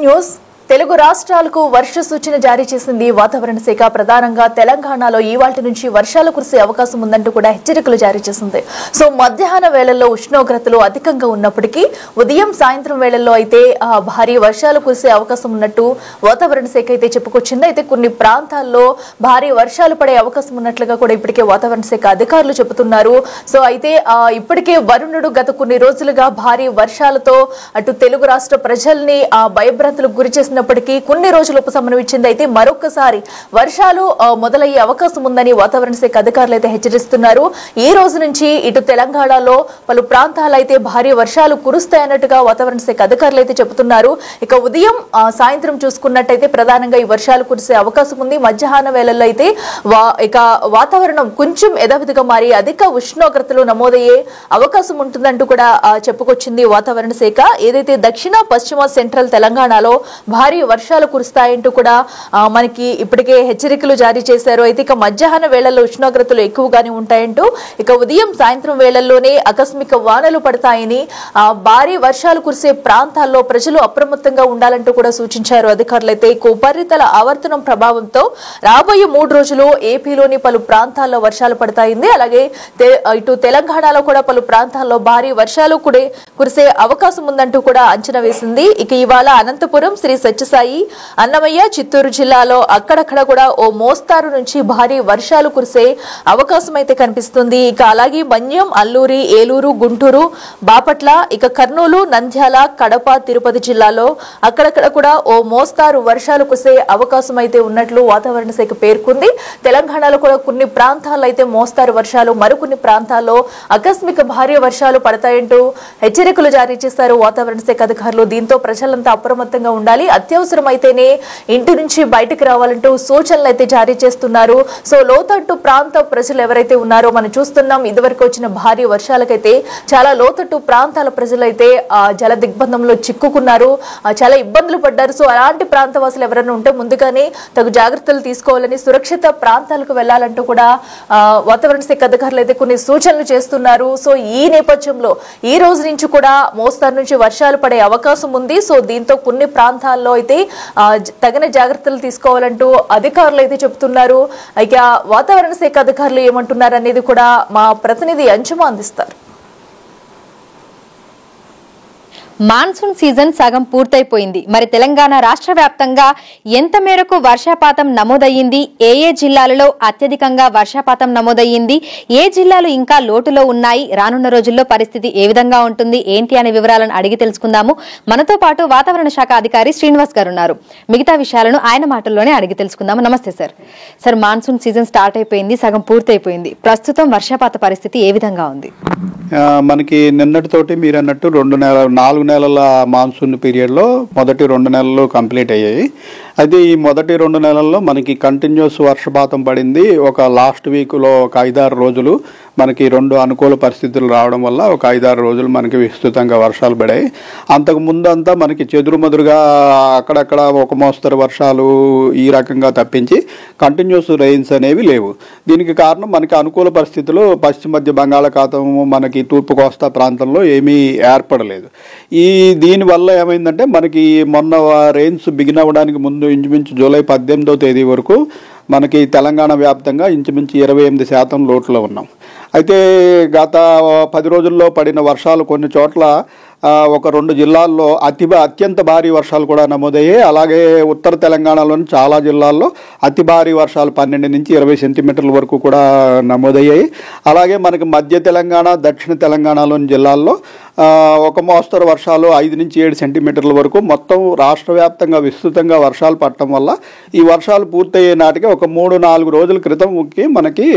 News Telugu రాష్ట్రాలకు వర్ష సూచన జారీ చేసింది వాతావరణ శాఖ. ప్రధానంగా తెలంగాణలో ఈవాల్టి నుంచి వర్షాలు కురిసే అవకాశం ఉందంటూ కూడా హెచ్చరికలు జారీ చేసింది. సో మధ్యాహ్న వేళల్లో ఉష్ణోగ్రతలు అధికంగా ఉన్నప్పటికీ ఉదయం సాయంత్రం వేళల్లో అయితే భారీ వర్షాలు కురిసే అవకాశం ఉన్నట్టు వాతావరణ శాఖ అయితే చెప్పుకొచ్చింది. అయితే కొన్ని ప్రాంతాల్లో భారీ వర్షాలు పడే అవకాశం ఉన్నట్లుగా కూడా ఇప్పటికే వాతావరణ శాఖ అధికారులు చెబుతున్నారు. సో అయితే ఇప్పటికే వరుణుడు గత కొన్ని రోజులుగా భారీ వర్షాలతో అటు తెలుగు రాష్ట్ర ప్రజల్ని భయభ్రాంతులకు గురి చేసినప్పటికీ కొన్ని రోజులు ఉపశమనం ఇచ్చింది. అయితే మరొకసారి వర్షాలు మొదలయ్యే అవకాశం ఉందని వాతావరణ శాఖ అధికారులు అయితే హెచ్చరిస్తున్నారు. ఈ రోజు నుంచి ఇటు తెలంగాణలో పలు ప్రాంతాలు అయితే భారీ వర్షాలు కురుస్తాయన్నట్టుగా వాతావరణ శాఖ అధికారులు అయితే చెబుతున్నారు. ఇక ఉదయం సాయంత్రం చూసుకున్నట్టయితే ప్రధానంగా ఈ వర్షాలు కురిసే అవకాశం ఉంది. మధ్యాహ్న వేళల్లో అయితే ఇక వాతావరణం కొంచెం యథావిధిగా మారి అధిక ఉష్ణోగ్రతలు నమోదయ్యే అవకాశం ఉంటుందంటూ కూడా చెప్పుకొచ్చింది వాతావరణ శాఖ. ఏదైతే దక్షిణ పశ్చిమ సెంట్రల్ తెలంగాణలో భారీ వర్షాలు కురుస్తాయంటూ కూడా మనకి ఇప్పటికే హెచ్చరికలు జారీ చేశారు. అయితే ఇక మధ్యాహ్న వేళల్లో ఉష్ణోగ్రతలు ఎక్కువగానే ఉంటాయంటూ, ఇక ఉదయం సాయంత్రం వేళల్లోనే ఆకస్మిక వానలు పడతాయని, భారీ వర్షాలు కురిసే ప్రాంతాల్లో ప్రజలు అప్రమత్తంగా ఉండాలంటూ కూడా సూచించారు అధికారులు. అయితే ఉపరితల ఆవర్తనం ప్రభావంతో రాబోయే 3 రోజులు ఏపీలోని పలు ప్రాంతాల్లో వర్షాలు పడతాయింది. అలాగే ఇటు తెలంగాణలో కూడా పలు ప్రాంతాల్లో భారీ వర్షాలు కురిసే అవకాశం ఉందంటూ కూడా అంచనా వేసింది. ఇక ఇవాళ అనంతపురం, శ్రీ సత్యసాయి, అన్నమయ్య, చిత్తూరు జిల్లాలో అక్కడక్కడ కూడా ఓ మోస్తారు నుంచి భారీ వర్షాలు కురిసే అవకాశం అయితే కనిపిస్తుంది. ఇక అలాగే మన్యం, అల్లూరి, ఏలూరు, గుంటూరు, బాపట్ల, ఇక కర్నూలు, నంద్యాల, కడప, తిరుపతి జిల్లాలో అక్కడక్కడ కూడా ఓ మోస్తారు వర్షాలు కురిసే అవకాశం అయితే ఉన్నట్లు వాతావరణ శాఖ పేర్కొంది. తెలంగాణలో కూడా కొన్ని ప్రాంతాల్లో అయితే మోస్తారు వర్షాలు, మరికొన్ని ప్రాంతాల్లో ఆకస్మిక భారీ వర్షాలు పడతాయంటూ హెచ్చరికలు జారీ చేశారు వాతావరణ శాఖ అధికారులు. దీంతో ప్రజలంతా అప్రమత్తంగా ఉండాలి, అత్యవసరమైతేనే ఇంటి నుంచి బయటకు రావాలంటూ సూచనలు అయితే జారీ చేస్తున్నారు. సో లోతట్టు ప్రాంత ప్రజలు ఎవరైతే ఉన్నారో మనం చూస్తున్నాం, ఇదివరకు వచ్చిన భారీ వర్షాలకైతే చాలా లోతట్టు ప్రాంతాల ప్రజలైతే జల దిగ్బంధంలో చిక్కుకున్నారు, చాలా ఇబ్బందులు పడ్డారు. సో అలాంటి ప్రాంతవాసులు ఎవరైనా ఉంటే ముందుగానే తగు జాగ్రత్తలు తీసుకోవాలని, సురక్షిత ప్రాంతాలకు వెళ్లాలంటూ కూడా వాతావరణ శాఖ అధికారులు అయితే కొన్ని సూచనలు చేస్తున్నారు. సో ఈ నేపథ్యంలో ఈ రోజు నుంచి కూడా మోస్తారు నుంచి వర్షాలు పడే అవకాశం ఉంది. సో దీంతో కొన్ని ప్రాంతాల్లో అయితే తగిన జాగ్రత్తలు తీసుకోవాలంటూ అధికారులు అయితే చెబుతున్నారు. ఇక వాతావరణ శాఖ అధికారులు ఏమంటున్నారు అనేది కూడా మా ప్రతినిధి అంచుమ అందిస్తారు. మాన్సూన్ సీజన్ సగం పూర్తయిపోయింది. మరి తెలంగాణ రాష్ట్ర వ్యాప్తంగా ఎంత మేరకు వర్షపాతం నమోదయ్యింది, ఏ జిల్లాలలో అత్యధికంగా వర్షపాతం నమోదయ్యింది, ఏ జిల్లాలు ఇంకా లోటులో ఉన్నాయి, రానున్న రోజుల్లో పరిస్థితి ఏ విధంగా ఉంటుంది ఏంటి అనే వివరాలను అడిగి తెలుసుకుందాము. మనతో పాటు వాతావరణ శాఖ అధికారి శ్రీనివాస్ గారు ఉన్నారు. మిగతా విషయాలను ఆయన మాటల్లోనే అడిగి తెలుసుకుందాము. నమస్తే sir. Sir, monsoon season start అయిపోయింది, సగం పూర్తయిపోయింది. ప్రస్తుతం వర్షపాత పరిస్థితి ఏ విధంగా ఉంది? మనకి నిన్నటితోటి మీరు అన్నట్టు 4 నెలల మాన్సూన్ పీరియడ్లో మొదటి 2 నెలలు కంప్లీట్ అయ్యాయి. అయితే ఈ మొదటి 2 నెలల్లో మనకి కంటిన్యూస్ వర్షపాతం పడింది. ఒక లాస్ట్ వీక్లో ఒక 5-6 రోజులు మనకి 2 అనుకూల పరిస్థితులు రావడం వల్ల ఒక 5-6 రోజులు మనకి విస్తృతంగా వర్షాలు పడాయి. అంతకు ముందు అంతా మనకి చెదురుమదురుగా అక్కడక్కడ ఒక మోస్తరు వర్షాలు ఈ రకంగా తప్పించి కంటిన్యూస్ రెయిన్స్ అనేవి లేవు. దీనికి కారణం మనకి అనుకూల పరిస్థితులు పశ్చిమ మధ్య బంగాళాఖాతం, మనకి తూర్పు కోస్తా ప్రాంతంలో ఏమీ ఏర్పడలేదు. దీనివల్ల ఏమైందంటే మనకి మొన్న రెయిన్స్ బిగిన్ అవ్వడానికి ముందు ఇంచుమించు జూలై 18వ తేదీ వరకు మనకి తెలంగాణ వ్యాప్తంగా ఇంచుమించు 28% లోటులో ఉన్నాం. అయితే గత 10 రోజుల్లో పడిన వర్షాలు కొన్ని చోట్ల ఒక 2 జిల్లాల్లో అత్యంత భారీ వర్షాలు కూడా నమోదయ్యాయి. అలాగే ఉత్తర తెలంగాణలోని చాలా జిల్లాల్లో అతి భారీ వర్షాలు 12 నుంచి 20 సెంటీమీటర్ల వరకు కూడా నమోదయ్యాయి. అలాగే మనకి మధ్య తెలంగాణ, దక్షిణ తెలంగాణలోని జిల్లాల్లో ఒక మోస్తరు వర్షాలు 5 నుంచి 7 సెంటీమీటర్ల వరకు మొత్తం రాష్ట్ర వ్యాప్తంగా విస్తృతంగా వర్షాలు పడటం వల్ల ఈ వర్షాలు పూర్తయ్యే నాటికి ఒక 3-4 రోజుల క్రితంకి మనకి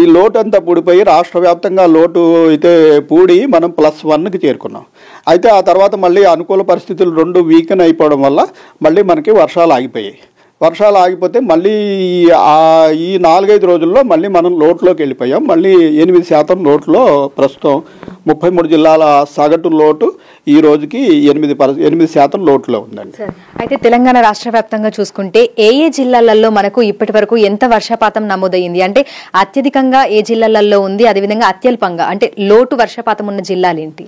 ఈ లోటు అంతా పూడిపోయి రాష్ట్ర వ్యాప్తంగా లోటు అయితే పూడి మనం +1కి చేరుకున్నాం. అయితే ఆ తర్వాత మళ్ళీ అనుకూల పరిస్థితులు 2 వీకెన్ అయిపోవడం వల్ల మళ్ళీ మనకి వర్షాలు ఆగిపోయాయి. వర్షాలు ఆగిపోతే మళ్ళీ ఈ 4-5 రోజుల్లో మళ్ళీ మనం లోటులోకి వెళ్ళిపోయాం. మళ్ళీ 8% లోటులో ప్రస్తుతం 33 జిల్లాల సగటు లోటు ఈ రోజుకి 8% లోటులో ఉందండి. అయితే తెలంగాణ రాష్ట్ర వ్యాప్తంగా చూసుకుంటే ఏ జిల్లాలలో మనకు ఇప్పటి వరకు ఎంత వర్షపాతం నమోదైంది, అంటే అత్యధికంగా ఏ జిల్లాలలో ఉంది, అదేవిధంగా అత్యల్పంగా అంటే లోటు వర్షపాతం ఉన్న జిల్లాలు ఏంటి?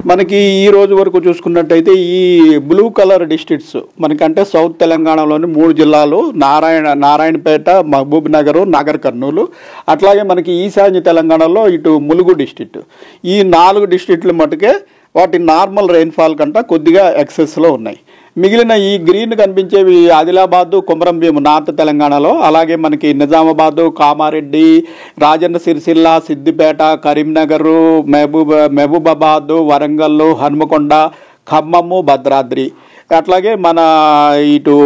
మనకి ఈ రోజు వరకు చూసుకున్నట్టయితే ఈ బ్లూ కలర్ డిస్ట్రిక్ట్స్ మనకంటే సౌత్ తెలంగాణలోని 3 జిల్లాలు నారాయణపేట, మహబూబ్ నగర్, నాగర్ కర్నూలు, అట్లాగే మనకి ఈశాన్య తెలంగాణలో ఇటు ములుగు డిస్ట్రిక్ట్. ఈ 4 డిస్ట్రిక్ట్లు మటుకే వాటి నార్మల్ రెయిన్ఫాల్ కంటే కొద్దిగా ఎక్సెస్లో ఉన్నాయి. మిగిలిన ఈ గ్రీన్ కనిపించేవి ఆదిలాబాదు, కొమరంభీం నార్త్ తెలంగాణలో, అలాగే మనకి నిజామాబాదు, కామారెడ్డి, రాజన్న సిరిసిల్ల, సిద్దిపేట, కరీంనగర్, మహబూబాబాద్, వరంగల్, హన్మకొండ, ఖమ్మము, భద్రాద్రి, అట్లాగే మన ఇటు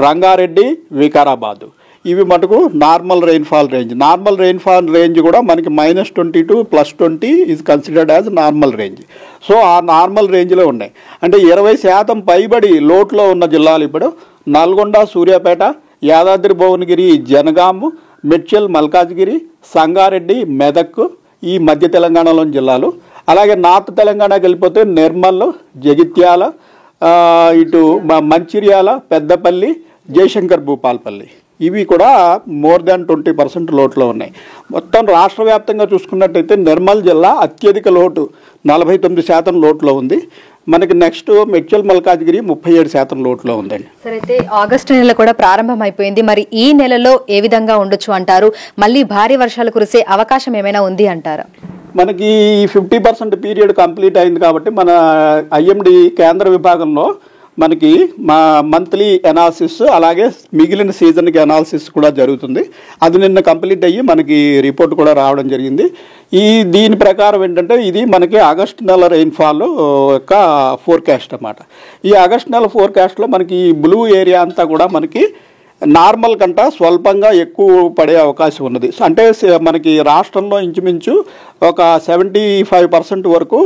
రంగారెడ్డి, వికారాబాదు, ఇవి మటుకు normal rainfall range. Normal rainfall range కూడా మనకి -20 to +20 is considered as normal range. So ఆ నార్మల్ రేంజ్లో ఉన్నాయి. అంటే 20% పైబడి లోట్లో ఉన్న జిల్లాలు ఇప్పుడు నల్గొండ, సూర్యాపేట, యాదాద్రి భువనగిరి, జనగాం, మెడ్చల్, మల్కాజ్గిరి, సంగారెడ్డి, మెదక్ ఈ మధ్య తెలంగాణలోని జిల్లాలు. అలాగే నార్త్ తెలంగాణకి వెళ్ళిపోతే నిర్మల్, జగిత్యాల, ఇటు మంచిర్యాల, పెద్దపల్లి, జయశంకర్ భూపాల్పల్లి, ఇవి కూడా మోర్ దాన్ 20% లోట్లో ఉన్నాయి. మొత్తం రాష్ట్ర వ్యాప్తంగా చూసుకున్నట్టయితే నిర్మల్ జిల్లా అత్యధిక లోటు 49% లోట్లో ఉంది. మనకి నెక్స్ట్ మెడ్చల్, మల్కాజ్గిరి 37% లోట్లో ఉందండి. సరే, అయితే ఆగస్టు నెల కూడా ప్రారంభం అయిపోయింది. మరి ఈ నెలలో ఏ విధంగా ఉండొచ్చు అంటారు? మళ్ళీ భారీ వర్షాలు కురిసే అవకాశం ఏమైనా ఉంది అంటారా? మనకి 50% పీరియడ్ కంప్లీట్ అయింది కాబట్టి మన ఐఎండి కేంద్ర విభాగంలో మనకి మా మంత్లీ ఎనాలిసిస్, అలాగే మిగిలిన సీజన్కి ఎనాలిసిస్ కూడా జరుగుతుంది. అది నిన్న కంప్లీట్ అయ్యి మనకి రిపోర్ట్ కూడా రావడం జరిగింది. దీని ప్రకారం ఏంటంటే ఇది మనకి ఆగస్టు నెల రెయిన్ఫాల్ యొక్క ఫోర్కాస్ట్ అన్నమాట. ఈ ఆగస్టు నెల ఫోర్కాస్ట్లో మనకి బ్లూ ఏరియా అంతా కూడా మనకి నార్మల్ కంటే స్వల్పంగా ఎక్కువ పడే అవకాశం ఉన్నది. అంటే మనకి రాష్ట్రంలో ఇంచుమించు ఒక 75% వరకు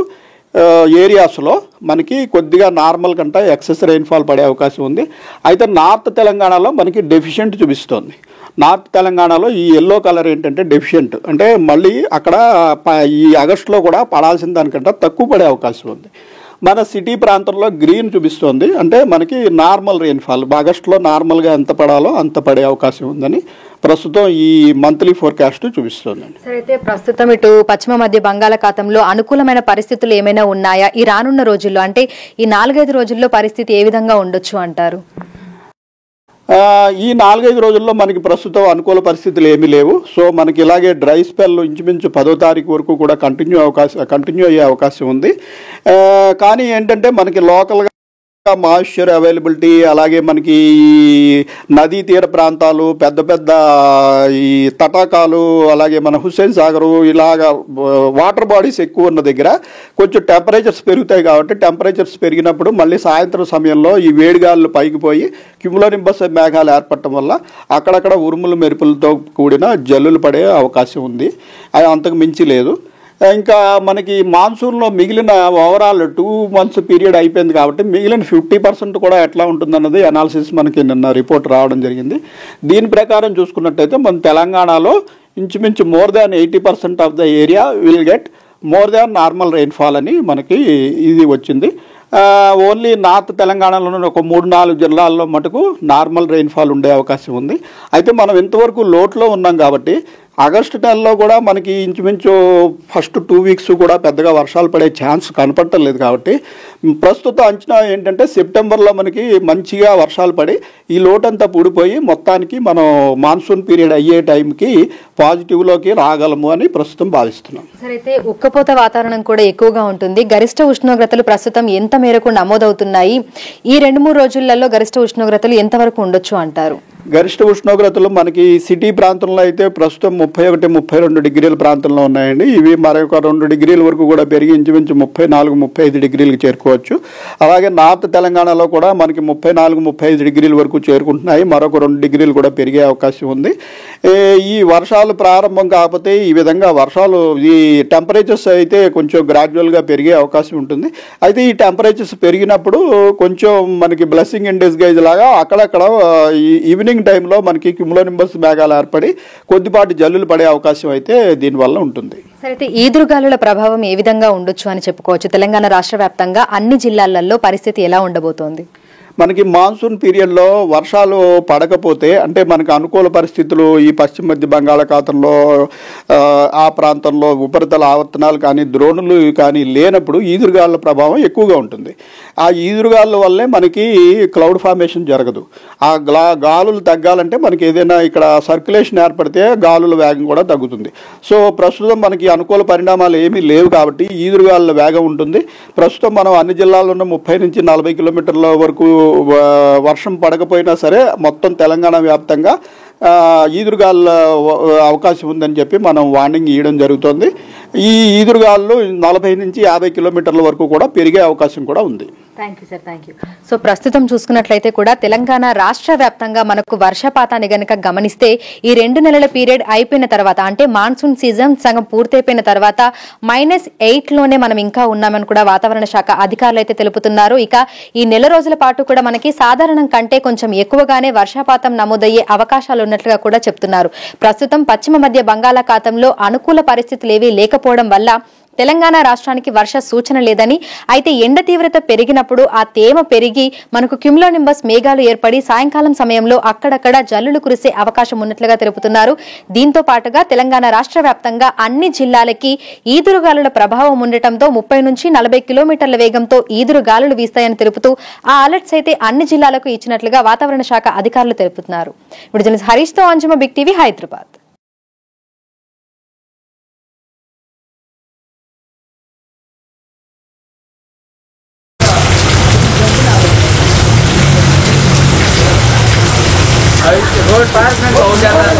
ఏరియాస్లో మనకి కొద్దిగా నార్మల్ కంటే ఎక్సెస్ రెయిన్ఫాల్ పడే అవకాశం ఉంది. అయితే నార్త్ తెలంగాణలో మనకి డెఫిషియెంట్ చూపిస్తోంది. నార్త్ తెలంగాణలో ఈ ఎల్లో కలర్ ఏంటంటే డెఫిషియెంట్, అంటే మళ్ళీ అక్కడ ఈ ఆగస్టులో కూడా పడాల్సిన దానికంటే తక్కువ పడే అవకాశం ఉంది. మన సిటీ ప్రాంతంలో గ్రీన్ చూపిస్తోంది, అంటే మనకి నార్మల్ రెయిన్ఫాల్ ఆగస్టులో నార్మల్గా ఎంత పడాలో అంత పడే అవకాశం ఉందని ప్రస్తుతం ఈ మంత్లీ ఫోర్కాస్ట్ చూపిస్తోందండి. సరే, అయితే ప్రస్తుతం ఇటు పశ్చిమ మధ్య బంగాళాఖాతంలో అనుకూలమైన పరిస్థితులు ఏమైనా ఉన్నాయా ఈ రానున్న రోజుల్లో? అంటే ఈ 4-5 రోజుల్లో పరిస్థితి ఏ విధంగా ఉండొచ్చు అంటారు? ఈ 4-5 రోజుల్లో మనకి ప్రస్తుతం అనుకూల పరిస్థితులు ఏమీ లేవు. సో మనకి ఇలాగే డ్రై స్పెల్ ఇంచుమించు 10వ తారీఖు వరకు కూడా కంటిన్యూ అయ్యే అవకాశం ఉంది. కానీ ఏంటంటే మనకి లోకల్గా మాయిశ్చర్ అవైలబిలిటీ, అలాగే మనకి నదీ తీర ప్రాంతాలు, పెద్ద పెద్ద ఈ తటాకాలు, అలాగే మన హుస్సేన్ సాగరు, ఇలాగ వాటర్ బాడీస్ ఎక్కువ ఉన్న దగ్గర కొంచెం టెంపరేచర్స్ పెరుగుతాయి. కాబట్టి టెంపరేచర్స్ పెరిగినప్పుడు మళ్ళీ సాయంత్రం సమయంలో ఈ వేడిగాళ్ళు పైకి పోయి క్యుములోనింబస్ మేఘాలు ఏర్పడటం వల్ల అక్కడక్కడ ఉరుములు మెరుపులతో కూడిన జల్లులు పడే అవకాశం ఉంది. అది అంతకు మించి లేదు. ఇంకా మనకి మాన్సూన్లో మిగిలిన ఓవరాల్ 2 months పీరియడ్ అయిపోయింది కాబట్టి మిగిలిన 50% కూడా ఎట్లా ఉంటుందన్నది అనాలిసిస్ మనకి నిన్న రిపోర్ట్ రావడం జరిగింది. దీని ప్రకారం చూసుకున్నట్టయితే మన తెలంగాణలో ఇంచుమించు more than 80% of the area will get more than normal rainfall అని మనకి ఇది వచ్చింది. ఓన్లీ నార్త్ తెలంగాణలోని ఒక 3-4 జిల్లాల్లో మటుకు నార్మల్ రెయిన్ఫాల్ ఉండే అవకాశం ఉంది. అయితే మనం ఇంతవరకు లోట్లో ఉన్నాం కాబట్టి ఆగస్టు నెలలో కూడా మనకి ఇంచుమించు ఫస్ట్ 2 weeks కూడా పెద్దగా వర్షాలు పడే ఛాన్స్ కనపడలేదు. కాబట్టి ప్రస్తుత అంచనా ఏంటంటే సెప్టెంబర్లో మనకి మంచిగా వర్షాలు పడి ఈ లోటంతా పూడిపోయి మొత్తానికి మనం మాన్సూన్ పీరియడ్ అయ్యే టైంకి పాజిటివ్లోకి రాగలము అని ప్రస్తుతం భావిస్తున్నాం. సరే, అయితే ఉక్కపోత వాతావరణం కూడా ఎక్కువగా ఉంటుంది. గరిష్ట ఉష్ణోగ్రతలు ప్రస్తుతం ఎంత మేరకు నమోదవుతున్నాయి? ఈ 2-3 రోజులలో గరిష్ట ఉష్ణోగ్రతలు ఎంతవరకు ఉండొచ్చు అంటారు? గరిష్ట ఉష్ణోగ్రతలు మనకి సిటీ ప్రాంతంలో అయితే ప్రస్తుతం 31-32 డిగ్రీల ప్రాంతంలో ఉన్నాయండి. ఇవి మరొక 2 డిగ్రీల వరకు కూడా పెరిగి ఇంచుమించు 34-35 డిగ్రీలకు చేరుకోవచ్చు. అలాగే నార్త్ తెలంగాణలో కూడా మనకి 34-35 డిగ్రీల వరకు చేరుకుంటున్నాయి. మరొక 2 డిగ్రీలు కూడా పెరిగే అవకాశం ఉంది. ఈ వర్షాలు ప్రారంభం కాకపోతే ఈ విధంగా వర్షాలు ఈ టెంపరేచర్స్ అయితే కొంచెం గ్రాడ్యువల్గా పెరిగే అవకాశం ఉంటుంది. అయితే ఈ టెంపరేచర్స్ పెరిగినప్పుడు కొంచెం మనకి బ్లెస్సింగ్ ఇన్ డిస్గైజ్ లాగా అక్కడక్కడ ఈవినింగ్ టైంలో మనకి క్యుములోనింబస్ మేఘాలు ఏర్పడి కొద్దిపాటి జల్లులు పడే అవకాశం అయితే దీనివల్ల ఉంటుంది. సరే, అయితే ఈదురుగాలుల ప్రభావం ఏ విధంగా ఉండొచ్చు అని చెప్పుకోవచ్చు? తెలంగాణ రాష్ట్ర వ్యాప్తంగా అన్ని జిల్లాలలో పరిస్థితి ఎలా ఉండబోతోంది? మనకి మాన్సూన్ పీరియడ్లో వర్షాలు పడకపోతే అంటే మనకు అనుకూల పరిస్థితులు ఈ పశ్చిమ మధ్య బంగాళాఖాతంలో ఆ ప్రాంతంలో ఉపరితల ఆవర్తనాలు కానీ ద్రోణులు కానీ లేనప్పుడు ఈదురుగాలుల ప్రభావం ఎక్కువగా ఉంటుంది. ఆ ఈదురుగాలుల వల్లే మనకి క్లౌడ్ ఫార్మేషన్ జరగదు. ఆ గాలులు తగ్గాలంటే మనకి ఏదైనా ఇక్కడ సర్క్యులేషన్ ఏర్పడితే గాలుల వేగం కూడా తగ్గుతుంది. సో ప్రస్తుతం మనకి అనుకూల పరిణామాలు ఏమీ లేవు కాబట్టి ఈదురుగాలుల వేగం ఉంటుంది. ప్రస్తుతం మనం అన్ని జిల్లాల్లోనూ 30 నుంచి 40 కిలోమీటర్ల వరకు వర్షం పడకపోయినా సరే మొత్తం తెలంగాణ వ్యాప్తంగా ఈదురుగాలుల అవకాశం ఉందని చెప్పి మనం వార్నింగ్ ఇవ్వడం జరుగుతుంది. ఈ ఈదురుగాలు 40 నుంచి 50 కిలోమీటర్ల వరకు కూడా పెరిగే అవకాశం కూడా ఉంది. Thank you sir, thank you. So ప్రస్తుతం చూసుకున్నట్లయితే కూడా తెలంగాణ రాష్ట్ర వ్యాప్తంగా మనకు వర్షపాతాన్ని గనక గమనిస్తే ఈ 2 నెలల పీరియడ్ అయిపోయిన తర్వాత అంటే మాన్సూన్ సీజన్ సగం పూర్తయిపోయిన తర్వాత -8లోనే మనం ఇంకా ఉన్నామని కూడా వాతావరణ శాఖ అధికారులు అయితే తెలుపుతున్నారు. ఇక ఈ నెల రోజుల పాటు కూడా మనకి సాధారణం కంటే కొంచెం ఎక్కువగానే వర్షపాతం నమోదయ్యే అవకాశాలు ఉన్నట్లుగా కూడా చెప్తున్నారు. ప్రస్తుతం పశ్చిమ మధ్య బంగాళాఖాతంలో అనుకూల పరిస్థితులు ఏవీ లేకపోవడం వల్ల తెలంగాణ రాష్ట్రానికి వర్ష సూచన లేదని, అయితే ఎండ తీవ్రత పెరిగినప్పుడు ఆ తేమ పెరిగి మనకు క్యుములోనింబస్ మేఘాలు ఏర్పడి సాయంకాలం సమయంలో అక్కడక్కడ జల్లులు కురిసే అవకాశం ఉన్నట్లుగా తెలుపుతున్నారు. దీంతో పాటుగా తెలంగాణ రాష్ట్ర వ్యాప్తంగా అన్ని జిల్లాలకి ఈదురుగాలుల ప్రభావం ఉండటంతో 30 నుంచి 40 కిలోమీటర్ల వేగంతో ఈదురుగాలులు వీస్తాయని తెలుపుతూ ఆ అలర్ట్స్ అయితే అన్ని జిల్లాలకు ఇచ్చినట్లుగా వాతావరణ శాఖ అధికారులు తెలుపుతున్నారు. ఇప్పుడు జర్నలిస్ట్ హరీష్ తో అంజుమ, బిగ్ టీవీ, హైదరాబాద్. रोड पार में हो जाता है।